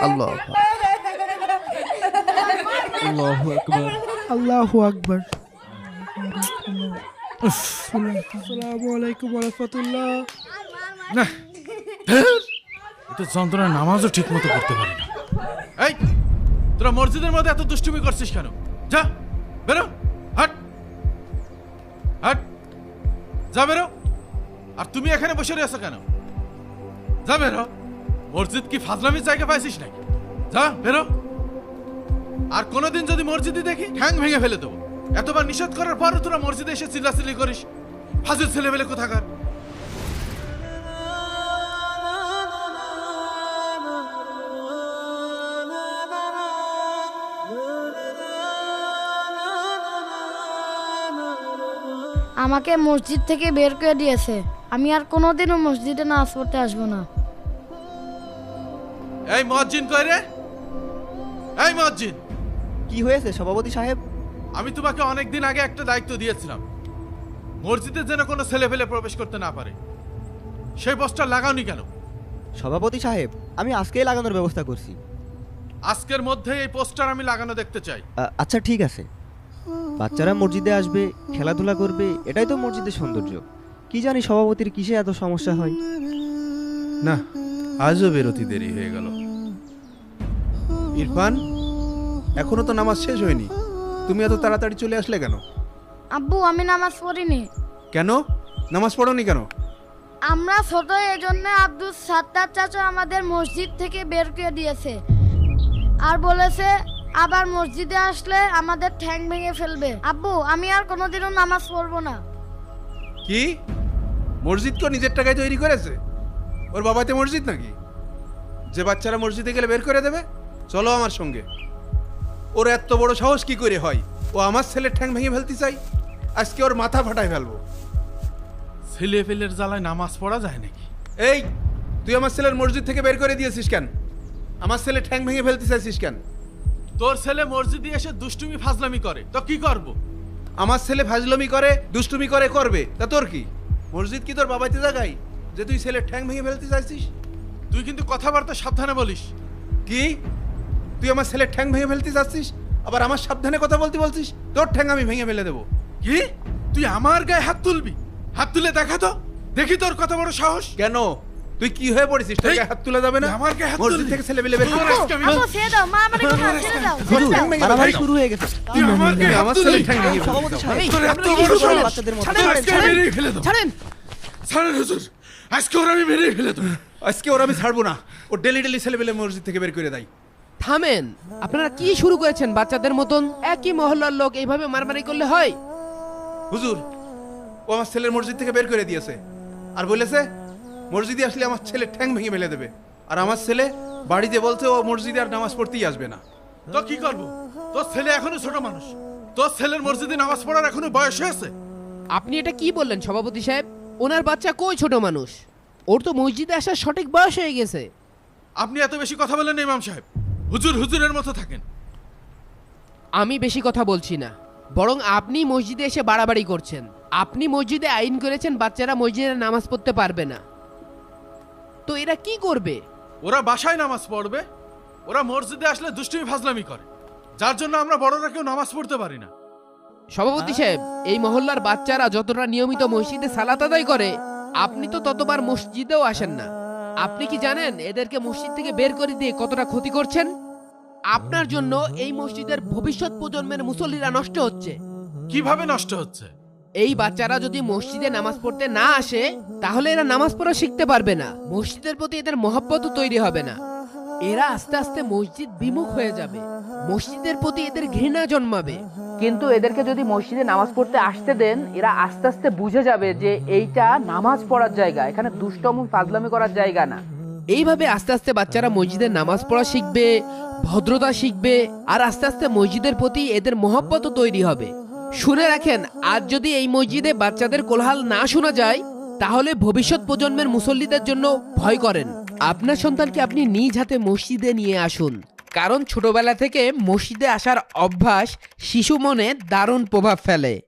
আল্লাহ আল্লাহু আকবার আল্লাহু আকবার। আসসালামু আলাইকুম ওয়া রাহমাতুল্লাহ। না তো যন্ত্রণা নামাজও ঠিক মতো করতে পারি না। এই তোরা মসজিদের মধ্যে এত দুষ্টুমি করছিস কেন? যা বেরো, হাট হাট, যা বেরো। আর তুমি এখানে বসে রয়েছো কেন? যা বেরো। মসজিদ কি ফাজলামির জায়গা পাইছিস নাকি? যা বেরো। আর কোনোদিন যদি মসজিদে দেখি ঠ্যাং ভেঙে ফেলে দেবো। এতবার নিষেধ করার পরও তোরা মসজিদে এসে চিল্লাচিল্লি করিস। ফাজিল ছেলেবেলে কোথাকার। আমাকে মসজিদ থেকে বের করে দিয়েছে। আমি আর কোনোদিনও মসজিদে নামাজ পড়তে আসবো না। এই মুয়াজ্জিন কই রে? এই মুয়াজ্জিন, কি হয়েছে সভাপতি সাহেব? আমি তোমাকে অনেকদিন আগে একটা দায়িত্ব দিয়েছিলাম, মসজিদে যেন কোনো ছেলে ফেলে প্রবেশ করতে না পারে। সেই পোস্টার লাগাওনি কেন? সভাপতি সাহেব, আমি আজকেই লাগানোর ব্যবস্থা করছি। আজকের মধ্যে এই পোস্টার আমি লাগানো দেখতে চাই। আচ্ছা ঠিক আছে। বাচ্চারা মসজিদে আসবে, খেলাধুলা করবে, এটাই তো মসজিদের সৌন্দর্য। কি জানি সভাপতির কিসে এত সমস্যা হয়। না, আজও বেরোতে দেরি হয়ে গেল। ইরফান, এখনো তো নামাজ শেষ হয়নি, তুমি এত তাড়াতাড়ি চলে আসলে কেন? আব্বু, আমি নামাজ পড়িনি। কেন নামাজ পড়োনি কেন? আমরা ছোট, এই জন্য আব্দুল সাত্তার চাচা আমাদের মসজিদ থেকে বের করে দিয়েছে আর বলেছে আবার মসজিদে আসলে আমাদের ঠ্যাং ভেঙে ফেলবে। আব্বু, আমি আর কোনোদিনও নামাজ পড়বো না। কি মসজিদ তো নিজের টাকায় তৈরি করেছে? ওর বাবাতে মসজিদ নাকি যে বাচ্চারা মসজিদে গেলে বের করে দেবে? চলো আমার সঙ্গে। ওর এত বড় সাহস কি করে হয়? ও আমার ছেলের ঠ্যাং ভেঙে ফেলতে চাই। আজকে ওর মাথা ফাটায় ফেলবো। ছেলে ফেলের জ্বালায় নামাজ পড়া যায় নাকি? এই, তুই আমার ছেলের মসজিদ থেকে বের করে দিয়েছিস কেন? আমার ছেলে ঠ্যাং ভেঙে ফেলতে চাইছিস কেন? তোর ছেলে মসজিদে এসে দুষ্টুমি ফাজলামি করে, তো কি করব? আমার ছেলে ফাজলামি করে, দুষ্টুমি করে, করবে, তা তোর কি? মসজিদ কি তোর বাবাইতে জায়গায় যে তুই ছেলের ঠ্যাং ভেঙে ফেলতে চাইছিস? তুই কিন্তু কথাবার্তা সাবধানে বলিস। কি তুই আমার ছেলের ঠ্যাং ভেঙে ফেলতে চাচ্ছিস, আবার আমার সাবধানে কথা বলতে বলছিস? তোর ঠ্যাং আমি ভেঙে ফেলে দেবো। কি তুই আমার গায়ে হাত তুলবি? হাত তুলে দেখা তো, দেখি তোর কত বড় সাহস। কেন তুই কি হয়ে পড়েছিস? তোর এই, গায়ে হাত তোলা যাবে না। আমার গায়ে হাত মসজিদ তুলবি? থেকে ছেলে পেলে বের করে আজকে আমি- আব্বু, ছেড়ে দাও। মা, আমাদের কথা ছেড়ে দাও, ছেড়ে দাও। মারামারি শুরু হয়ে গেছে। তুই আমার গায়ে হাত আমার তুলবি? ছেলের ঠ্যাং ভেঙে ফেলতে সভাপতি চাও। সাহেব, তোর এত আপনারা কি বড় শুরু করলেন সাহস? বাচ্চাদের মতো? তোর আজকে আমি মেরেই ফেলে দেবো। ছাড়েন। ছাড়েন হুজুর, আজকে ওর আমি মেরেই ফেলে দেবো। আজকে ওর আমি ছাড়বো না। ও ডেলি ডেলি ছেলে পেলে মসজিদ থেকে বের করে দেয়। থামেন, আপনারা কি শুরু করেছেন? বাচ্চাদের মতন একই মহল্লার লোক এইভাবে মারামারি করলে হয়? হুজুর, ও আমার ছেলের মসজিদ থেকে বের করে দিয়েছে আর বলেছে মসজিদে আসলে আমার ছেলে ঠ্যাং ভেঙে ফেলে দেবে। আর আমার ছেলে বাড়িতে বলছে ও মসজিদে আর নামাজ পড়তেই আসবে না। তো কি করবো? তোর ছেলে এখনো ছোট মানুষ, তোর ছেলের মসজিদে নামাজ পড়ার এখনো বয়স হয়েছে। আপনি এটা কি বললেন সভাপতি সাহেব? ওনার বাচ্চা কই ছোট মানুষ? ওর তো মসজিদে আসার সঠিক বয়স হয়ে গেছে। আপনি এত বেশি কথা বলেন ইমাম সাহেব। হুজুর হুজুরের মতো থাকেন। আমি বেশি কথা বলছি না, বরং আপনি মসজিদে এসে বাড়াবাড়ি করছেন। আপনি মসজিদে আইন করেছেন বাচ্চারা মসজিদে নামাজ পড়তে পারবে না, তো এরা কি করবে? ওরা বাসায় নামাজ পড়বে, ওরা মসজিদে আসলে দুষ্টুমি ফাজলামি করে, যার জন্য আমরা বড়রা কেউ নামাজ পড়তে পারি না। সভাপতি সাহেব, এই মহল্লার বাচ্চারা যতটা নিয়মিত মসজিদে সালাত আদায় করে, আপনি তো ততবার মসজিদেও আসেন না। আপনি কি জানেন এদেরকে মসজিদ থেকে বের করে দিয়ে কতটা ক্ষতি করছেন? আপনার জন্য এই মসজিদের ভবিষ্যৎ প্রজন্মের মুসল্লিরা নষ্ট হচ্ছে। কিভাবে নষ্ট হচ্ছে? এই বাচ্চারা যদি মসজিদে নামাজ পড়তে না আসে, তাহলে এরা নামাজ পড়া শিখতে পারবে না, মসজিদের প্রতি এদের মহব্বতও তৈরি হবে না। এরা আস্তে আস্তে মসজিদ বিমুখ হয়ে যাবে, মসজিদের প্রতি এদের ঘৃণা জন্মাবে। কিন্তু এদেরকে যদি মসজিদে নামাজ পড়তে আসতে দেন, এরা আস্তে আস্তে বুঝে যাবে যে এইটা নামাজ পড়ার জায়গা, এখানে দুষ্টম ফাজলামি করার জায়গা না। এইভাবে আস্তে আস্তে বাচ্চারা মসজিদে নামাজ পড়া শিখবে, ভদ্রতা শিখবে, আর আস্তে আস্তে মসজিদের প্রতি এদের মহব্বতও তৈরি হবে। শুনে রাখেন, আজ যদি এই মসজিদে বাচ্চাদের কোলাহল না শোনা যায়, তাহলে ভবিষ্যৎ প্রজন্মের মুসল্লিদের জন্য ভয় করেন। আপনার সন্তানকে আপনি নিজ হাতে মসজিদে নিয়ে আসুন, কারণ ছোটবেলা থেকে মসজিদে আসার অভ্যাস শিশু মনে দারুণ প্রভাব ফেলে।